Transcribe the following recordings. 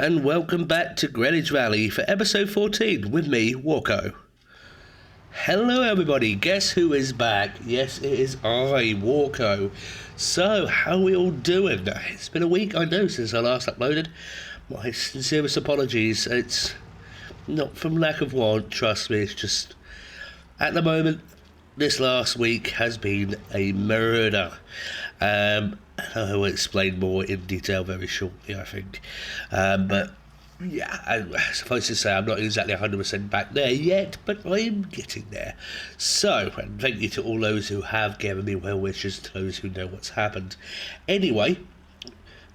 and welcome back to Greenwich Valley for episode 14 with me, Walko. Hello everybody, guess who is back? Yes, it is I, Walko. So, how are we all doing? It's been a week, I know, since I last uploaded. My sincerest apologies. It's not from lack of want, trust me, it's just, at the moment, this last week has been a murder. I will explain more in detail very shortly, I think. But yeah, I suppose to say I'm not exactly 100% back there yet, but I'm getting there. So, and thank you to all those who have given me well wishes, to those who know what's happened. Anyway,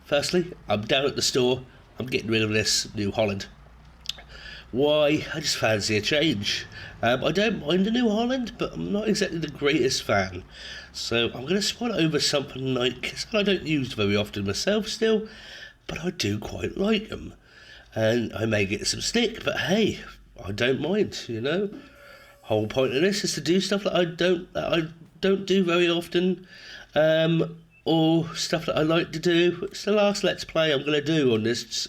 firstly, I'm down at the store. I'm getting rid of this New Holland. Why? I just fancy a change. I don't mind the New Holland, but I'm not exactly the greatest fan. So I'm going to swap it over something like something I don't use very often myself still, but I do quite like them. And I may get some stick, but hey, I don't mind, you know. Whole point of this is to do stuff that I don't do very often, or stuff that I like to do. It's the last Let's Play I'm going to do on this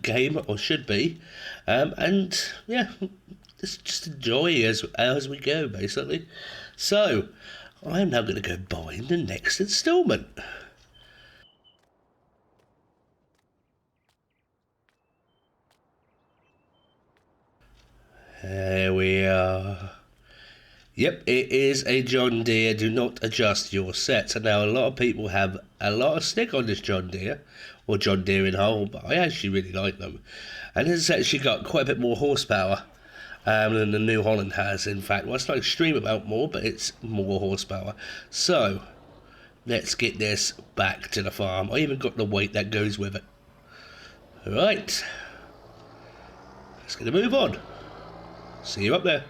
game, or should be, and yeah, just enjoy as we go, basically. So, I am now going to go buy the next instalment. Here we are. Yep, it is a John Deere. Do not adjust your sets. And now a lot of people have a lot of stick on this John Deere, or John Deere in whole, but I actually really like them. And it's actually got quite a bit more horsepower than the New Holland has, in fact. Well, it's not extreme amount more, but it's more horsepower. So, let's get this back to the farm. I even got the weight that goes with it. Alright. Let's get a move on. See you up there.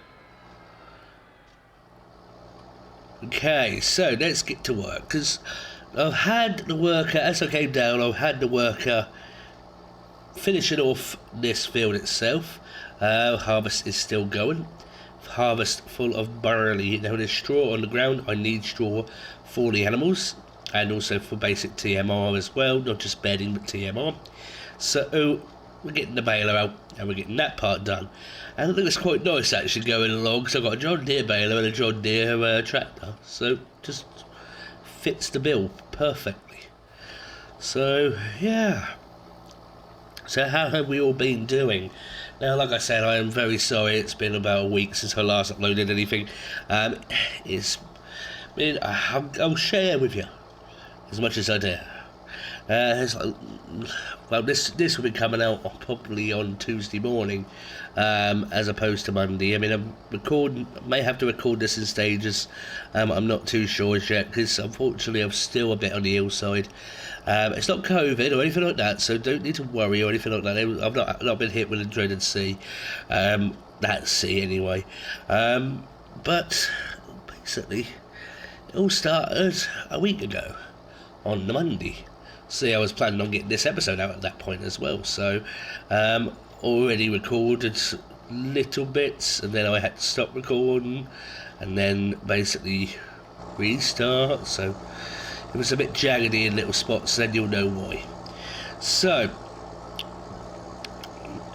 Okay, so let's get to work, because I've had the worker, as I came down, I've had the worker finishing off this field itself. Harvest is still going. Harvest full of barley. Now there's straw on the ground. I need straw for the animals, and also for basic TMR as well, not just bedding but TMR. So we're getting the baler out and we're getting that part done. And I think it's quite nice actually going along, because I've got a John Deere baler and a John Deere tractor, so just fits the bill perfectly. So yeah, so how have we all been doing? Now, like I said, I am very sorry it's been about a week since I last uploaded anything. I'll share with you as much as I dare. Well, this will be coming out probably on Tuesday morning, as opposed to Monday. I mean, may have to record this in stages. I'm not too sure as yet, because unfortunately I'm still a bit on the ill side. It's not COVID or anything like that, so don't need to worry or anything like that. I've not been hit with a dreaded C. That C anyway. But basically, it all started a week ago on the Monday. See, I was planning on getting this episode out at that point as well, so already recorded little bits, and then I had to stop recording and then basically restart, so it was a bit jaggedy in little spots, then you'll know why. So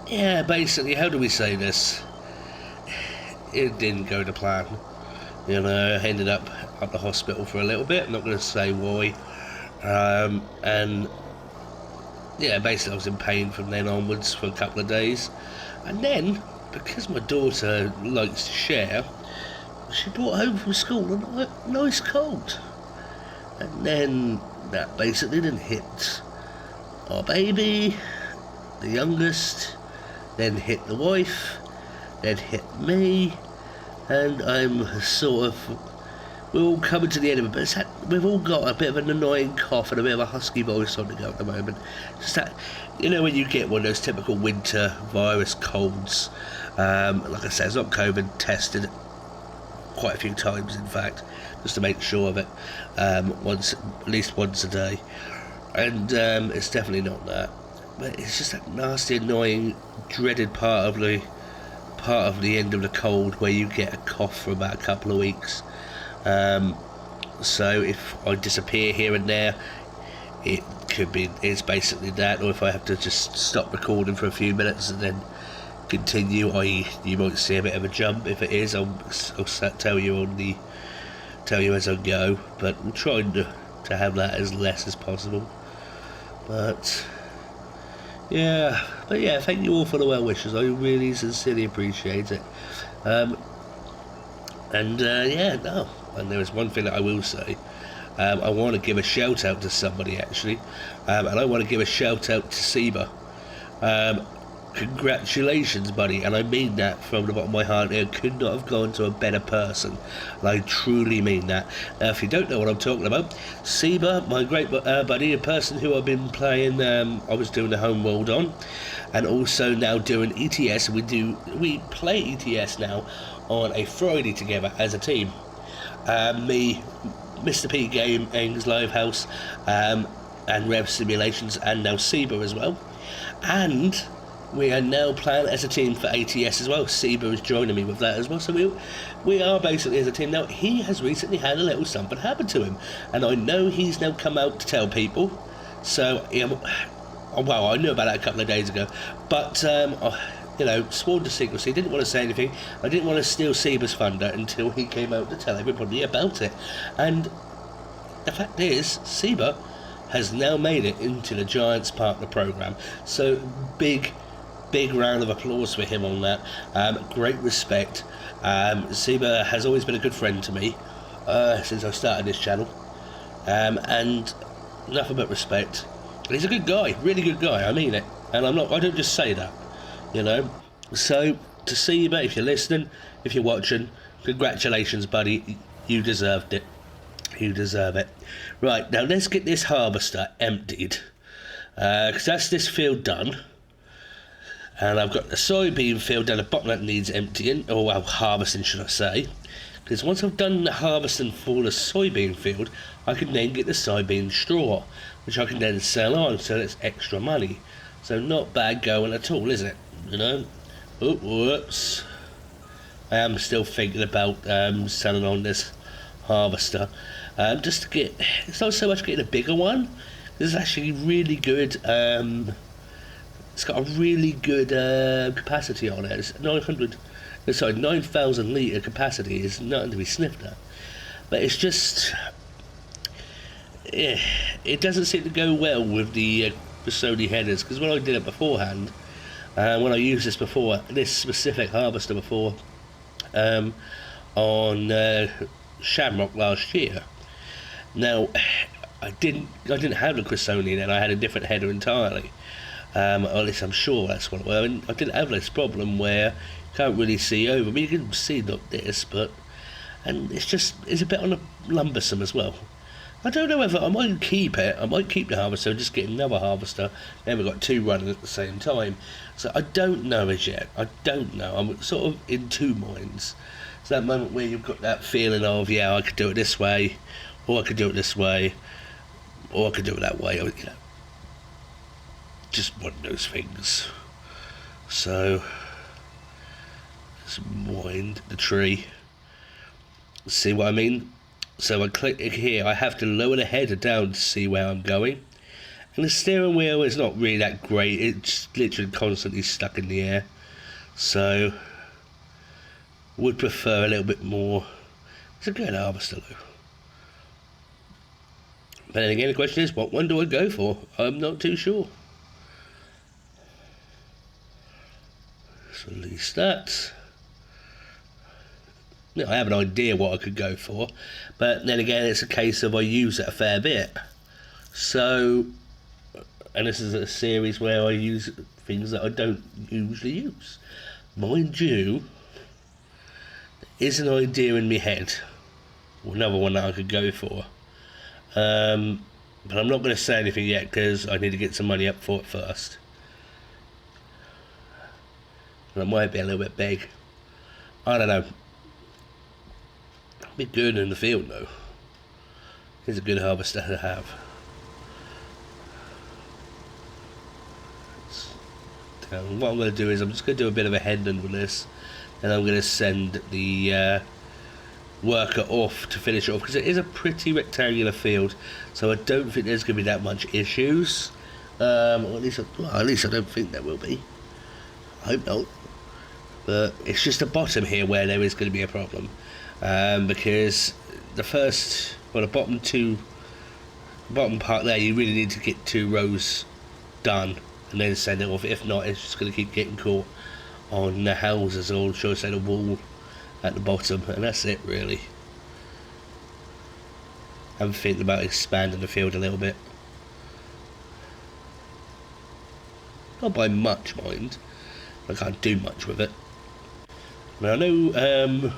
yeah, basically, how do we say this? It didn't go to plan, you know. I ended up at the hospital for a little bit. I'm not going to say why. And yeah, basically I was in pain from then onwards for a couple of days, and then because my daughter likes to share, she brought home from school a nice cold, and then that basically then hit our baby, the youngest, then hit the wife, then hit me, and I'm sort of, we're all coming to the end of it, but we've all got a bit of an annoying cough and a bit of a husky voice on the go at the moment. Just that, you know, when you get one of those typical winter virus colds. Like I said, it's not COVID, tested quite a few times, in fact, just to make sure of it, at least once a day. And it's definitely not that. But it's just that nasty, annoying, dreaded part of the end of the cold where you get a cough for about a couple of weeks. So if I disappear here and there, it it's basically that, or if I have to just stop recording for a few minutes and then continue, i.e. you might see a bit of a jump. If it is, I'll tell you as I go, but I'm trying to have that as less as possible. But yeah, thank you all for the well wishes. I really sincerely appreciate it. And there is one thing that I will say. I want to give a shout out to somebody actually, and I want to give a shout out to Seba. Congratulations, buddy, and I mean that from the bottom of my heart. It could not have gone to a better person, and I truly mean that. Now, if you don't know what I'm talking about, Seba, my great buddy, a person who I've been playing, I was doing the home world on, and also now doing ETS. We play ETS now on a Friday together as a team. Me, Mr. P Game, Aings Livehouse, and Rev Simulations, and now Seba as well, and we are now playing as a team for ATS as well. Seba is joining me with that as well. So we are basically as a team now. He has recently had a little something happen to him, and I know he's now come out to tell people. So well, I knew about that a couple of days ago, but sworn to secrecy. Didn't want to say anything. I didn't want to steal Seba's thunder until he came out to tell everybody about it. And the fact is, Seba has now made it into the Giants Partner Program. So big round of applause for him on that. Great respect. Seba has always been a good friend to me since I started this channel, and nothing but respect. He's a good guy, really good guy. I mean it, and I don't just say that, So to Seba, if you're listening, if you're watching, congratulations, buddy. You deserved it. You deserve it. Right, now let's get this harvester emptied, because that's this field done. And I've got the soybean field down the bottom that needs emptying, or well, harvesting should I say, because once I've done the harvesting for the soybean field, I can then get the soybean straw, which I can then sell on, so it's extra money. So not bad going at all, is it? Whoops. I am still thinking about selling on this harvester, just to get, it's not so much getting a bigger one, it's actually really good. It's got a really good capacity on it. It's 9,000 litre capacity. Is nothing to be sniffed at. But it's just, it doesn't seem to go well with the Sony headers, because when I did it beforehand, when I used this specific harvester before, on Shamrock last year. Now, I didn't have the Chrysonian, and I had a different header entirely. Or at least I'm sure that's what it was. I mean, I didn't have this problem where you can't really see over. I mean, you can see like this, and it's a bit on the lumbersome as well. I don't know whether I might keep it. I might keep the harvester and just get another harvester. Then we've got two running at the same time. So I don't know as yet. I don't know. I'm sort of in two minds. It's that moment where you've got that feeling of, yeah, I could do it this way, or I could do it this way, or I could do it that way. Just one of those things. So just wind the tree. See what I mean? So I click here. I have to lower the header down to see where I'm going, and the steering wheel is not really that great. It's literally constantly stuck in the air. So would prefer a little bit more. It's a good harvester though. But then again, the question is, what one do I go for? I'm not too sure. So at least that. I have an idea what I could go for, but then again, it's a case of I use it a fair bit. So, and this is a series where I use things that I don't usually use. Mind you, there is an idea in my head, another one that I could go for. But I'm not going to say anything yet because I need to get some money up for it first. And it might be a little bit big. I don't know. Be good in the field though. It's a good harvester to have. What I'm going to do is I'm just going to do a bit of a headland with this, and I'm going to send the worker off to finish it off, because it is a pretty rectangular field, so I don't think there's going to be that much issues. Or at least I don't think there will be. I hope not. But it's just the bottom here where there is going to be a problem, because the bottom part there, you really need to get 2 rows done and then send it off. If not, it's just going to keep getting caught on the houses, or should I say the wall at the bottom, and that's it really. I'm thinking about expanding the field a little bit. Not by much, mind. I can't do much with it. Now I know the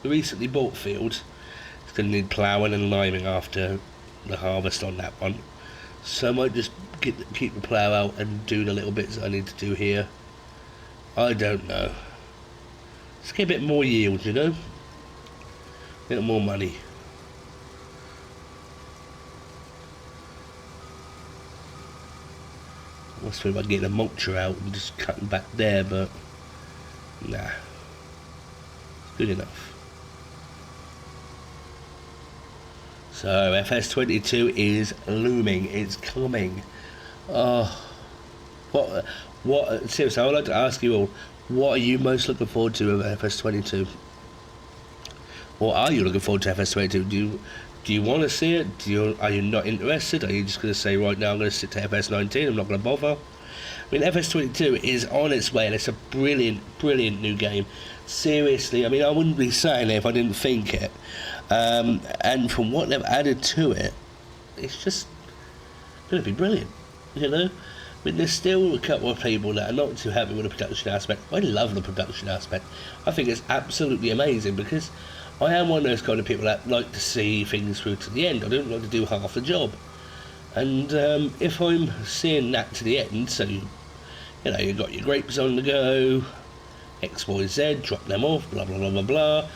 recently bought field is going to need ploughing and liming after the harvest on that one, so I might just keep the plough out and do the little bits that I need to do here. I don't know. Let's get a bit more yield, you know? A bit more money. I must think about getting a mulcher out and just cutting back there, but nah. It's good enough. So FS22 is looming, it's coming. Oh, what? Seriously, I would like to ask you all, what are you most looking forward to with FS22? Or are you looking forward to FS22? Do you want to see it? Are you not interested? Are you just going to say, right now I'm going to stick to FS19, I'm not going to bother? I mean, FS22 is on its way, and it's a brilliant, brilliant new game. Seriously, I mean, I wouldn't be saying it if I didn't think it. And from what they've added to it, it's just going to be brilliant, you know? I mean, there's still a couple of people that are not too happy with the production aspect. I love the production aspect. I think it's absolutely amazing, because I am one of those kind of people that like to see things through to the end. I don't like to do half the job. And if I'm seeing that to the end, so you know, you've got your grapes on the go, X, Y, Z, drop them off, blah, blah, blah, blah, blah,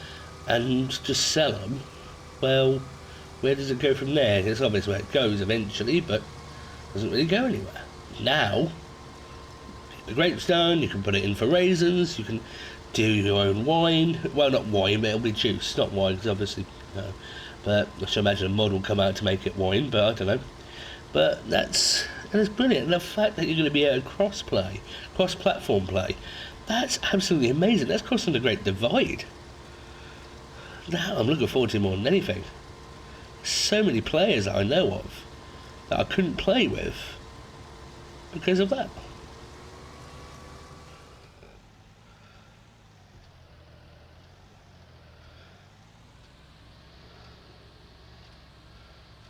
and just sell them, well, where does it go from there? It's obvious where it goes eventually, but it doesn't really go anywhere. Now, get the grapes done, you can put it in for raisins, you can do your own wine. Well, not wine, but it'll be juice, not wine, because obviously, but I should imagine a mod will come out to make it wine, but I don't know. But it's brilliant. And the fact that you're going to be able to cross-play, cross-platform play, that's absolutely amazing. That's crossing the great divide. Now I'm looking forward to more than anything. So many players that I know of that I couldn't play with because of that.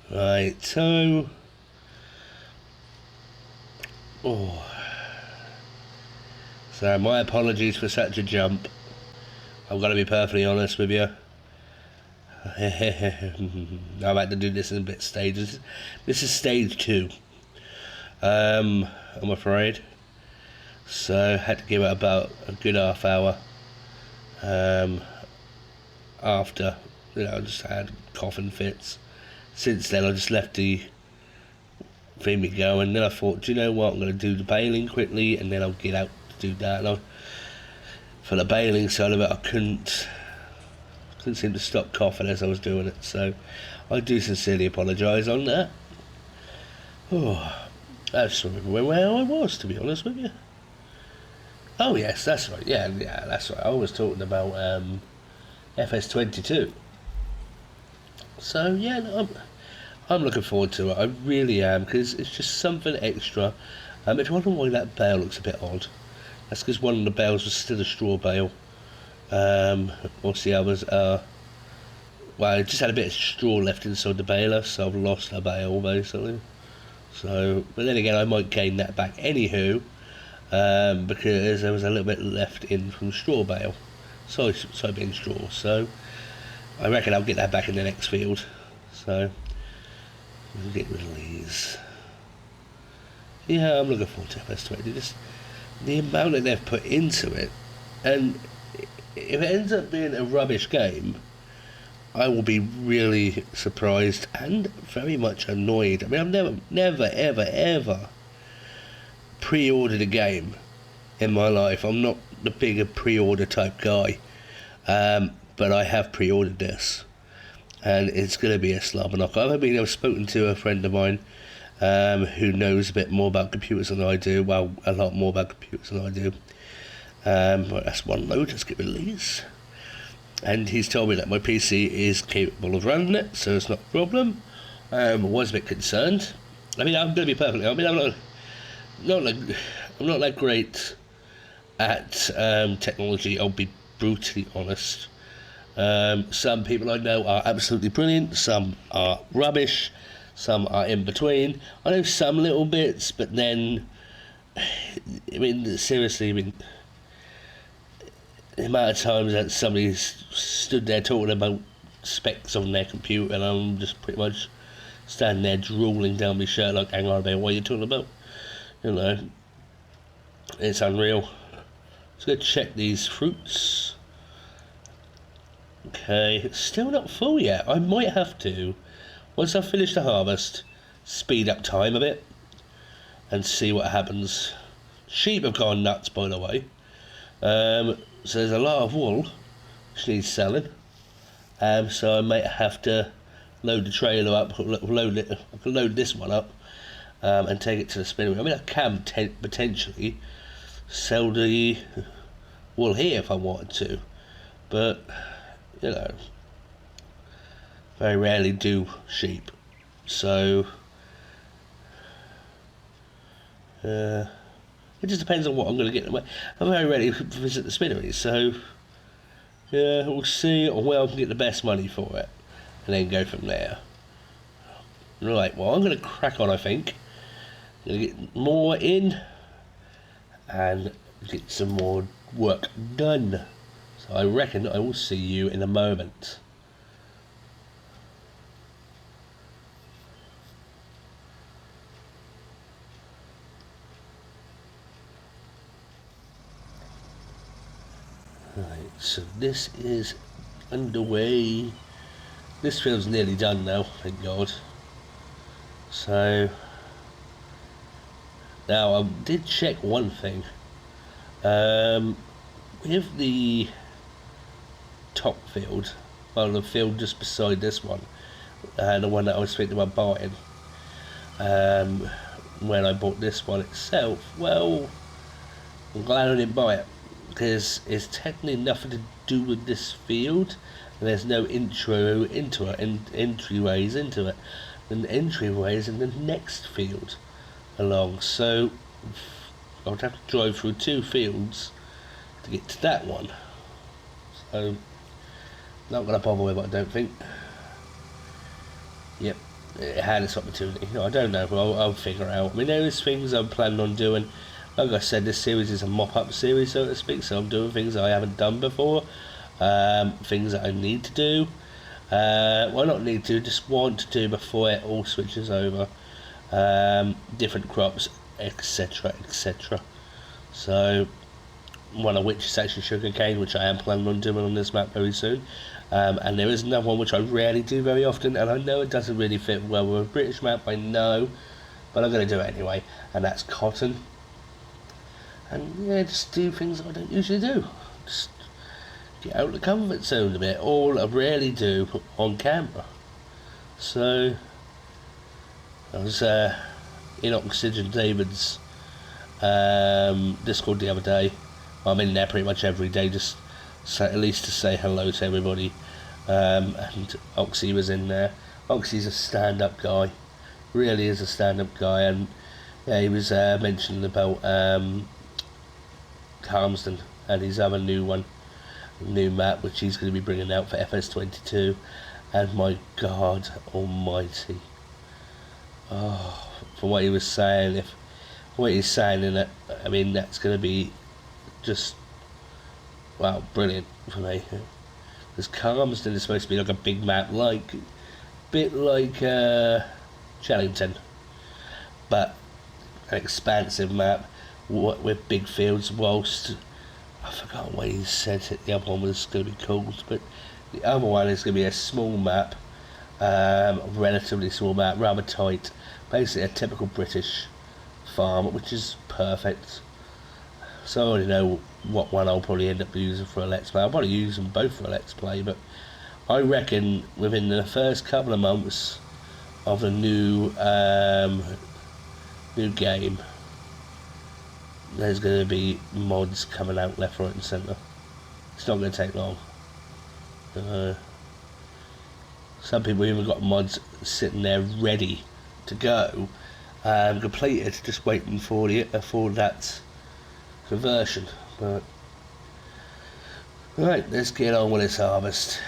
Right, so so my apologies for such a jump. I've got to be perfectly honest with you. I've had to do this in a bit stages. This is stage 2. I'm afraid. So I had to give it about a good half hour. After, you know, I just had coughing fits. Since then I just left the thing go, and then I thought, do you know what, I'm going to do the baling quickly and then I'll get out to do that. And for the baling side of it, I couldn't seem to stop coughing as I was doing it, so I do sincerely apologise on that. I just don't remember where I was, to be honest with you. Oh yes, that's right, yeah, that's right, I was talking about FS22. So yeah, no, I'm looking forward to it, I really am, because it's just something extra. If you wonder why that bale looks a bit odd, that's because one of the bales was still a straw bale. Whilst the others are, well, I just had a bit of straw left inside the baler, so I've lost a bale basically. So, but then again, I might gain that back anywho, because there was a little bit left in from straw bale, soybean straw. So I reckon I'll get that back in the next field. So we'll get rid of these. Yeah, I'm looking forward to FS20. Just the amount that they've put into it, and if it ends up being a rubbish game, I will be really surprised and very much annoyed. I mean, I've never, ever pre-ordered a game in my life. I'm not the bigger pre-order type guy. but I have pre-ordered this, and it's going to be a slobber knocker. I've spoken to a friend of mine who knows a bit more about computers than I do. Well, a lot more about computers than I do. Right, that's one load. Let's get rid of these. And he's told me that my PC is capable of running it, so it's not a problem. I was a bit concerned. I mean, I'm going to be perfectly. I mean, I'm not that great at technology. I'll be brutally honest. Some people I know are absolutely brilliant. Some are rubbish. Some are in between. I know some little bits, but then, I mean, seriously, I mean, the amount of times that somebody's stood there talking about specs on their computer, and I'm just pretty much standing there drooling down my shirt like, hang on a minute, what are you talking about? You know, it's unreal. Let's go check these fruits. Okay, it's still not full yet. I might have to, once I finish the harvest, speed up time a bit and see what happens. Sheep have gone nuts, by the way. So there's a lot of wool which needs selling. So I might have to load the trailer up, load this one up, and take it to the spinnery. I mean, I can potentially sell the wool here if I wanted to, but you know, very rarely do sheep. So it just depends on what I'm going to get. I'm very ready to visit the spinnery, so yeah, we'll see where I can get the best money for it, and then go from there. Right, well, I'm going to crack on, I think. I'm going to get more in, and get some more work done. So I reckon I will see you in a moment. Right, so this is underway. This field's nearly done now, thank God. So now I did check one thing. With the top field, well, the field just beside this one, the one that I was thinking about buying, when I bought this one itself, well, I'm glad I didn't buy it, because it's technically nothing to do with this field, and there's no intro into it, and entryways into it. And the entryways in the next field along, so I would have to drive through 2 fields to get to that one. So not going to bother with it, I don't think. Yep, it had its opportunity. I don't know, but I'll figure it out. I mean, there is things I'm planning on doing. Like I said, this series is a mop-up series, so to speak, so I'm doing things I haven't done before, things that I need to do, well, not need to, just want to do before it all switches over, different crops, etc, etc. So one of which is actually sugarcane, which I am planning on doing on this map very soon, and there is another one which I rarely do very often, and I know it doesn't really fit well with a British map, I know, but I'm going to do it anyway, and that's cotton. And yeah, just do things I don't usually do. Just get out of the comfort zone a bit. All I rarely do on camera. So I was in Oxygen David's Discord the other day. I'm in there pretty much every day, just at least to say hello to everybody. And Oxy was in there. Oxy's a stand-up guy. Really is a stand-up guy, and yeah, he was mentioning about Harmston and his other new map, which he's going to be bringing out for FS22, and my God almighty, oh, from what he was saying, what he's saying in it, I mean, that's going to be just, wow, brilliant for me, because Harmston is supposed to be like a big map, bit like Chellington, but an expansive map with big fields, whilst I forgot what he said the other one was going to be called, but the other one is going to be a small map, relatively small map, rather tight, basically a typical British farm, which is perfect. So I already know what one I'll probably end up using for a Let's Play. I'll probably use them both for a Let's Play, but I reckon within the first couple of months of the new game, there's going to be mods coming out left, right and centre. It's not going to take long. Some people even got mods sitting there ready to go, completed, just waiting for that conversion. But right, let's get on with this harvest.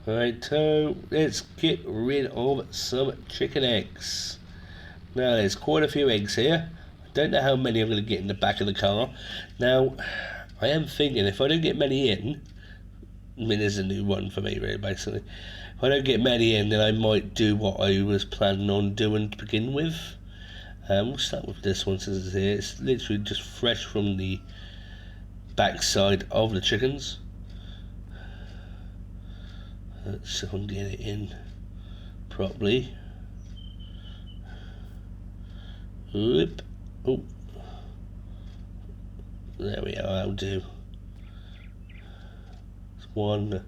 Right, so let's get rid of some chicken eggs. Now there's quite a few eggs here. I don't know how many I'm going to get in the back of the car. Now, I am thinking if I don't get many in, I mean there's a new one for me really basically. If I don't get many in, then I might do what I was planning on doing to begin with. We'll start with this one since it's here. It's literally just fresh from the backside of the chickens. Let's see if I can get it in properly. Oop. Oh, there we are. That'll do. That's one.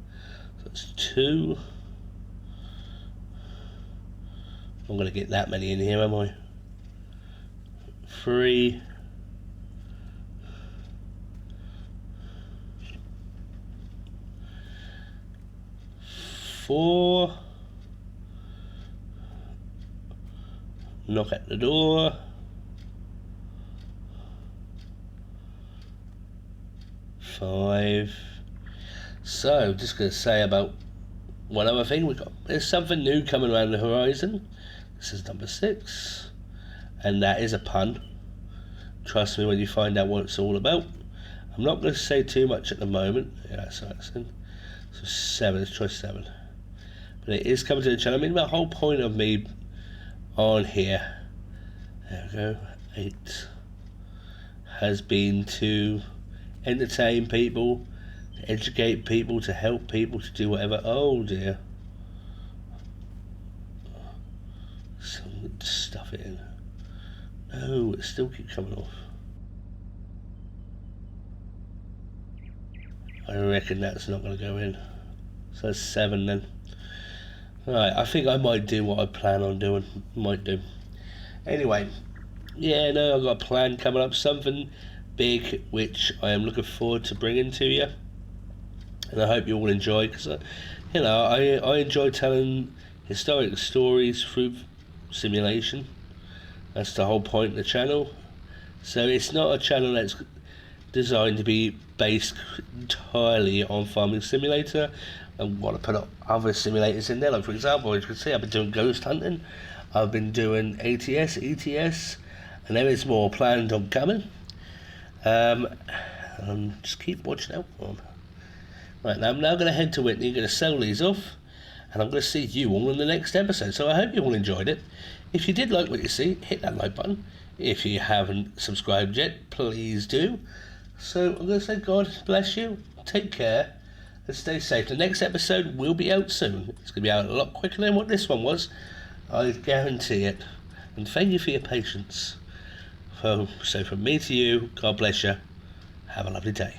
That's two. I'm going to get that many in here, am I? Three. Four. Knock at the door. 5. So, just going to say about one other thing. There's something new coming around the horizon. This is number 6, and that is a pun. Trust me when you find out what it's all about. I'm not going to say too much at the moment. Yeah, so that's in. So 7. Let's try 7. But it is coming to the channel. I mean, the whole point of me on here, there we go, 8, has been to entertain people, to educate people, to help people, to do whatever. Oh dear. Some stuff it in. No, it still keeps coming off. I reckon that's not going to go in. So that's 7 then. Alright, I think I might do what I plan on doing. Might do. Anyway, yeah, no, I've got a plan coming up. Something big which I am looking forward to bringing to you. And I hope you all enjoy, because, you know, I enjoy telling historic stories through simulation. That's the whole point of the channel. So it's not a channel that's designed to be based entirely on Farming Simulator. I want to put up other simulators in there. Like for example, as you can see, I've been doing ghost hunting, I've been doing ATS, ETS, and there is more planned on coming. Just keep watching out for them. Right, now I'm now going to head to Whitney, going to sell these off, and I'm going to see you all in the next episode. So I hope you all enjoyed it. If you did like what you see, hit that like button. If you haven't subscribed yet, please do. So I'm going to say God bless you, take care, and stay safe. The next episode will be out soon. It's going to be out a lot quicker than what this one was. I guarantee it. And thank you for your patience. So from me to you, God bless you. Have a lovely day.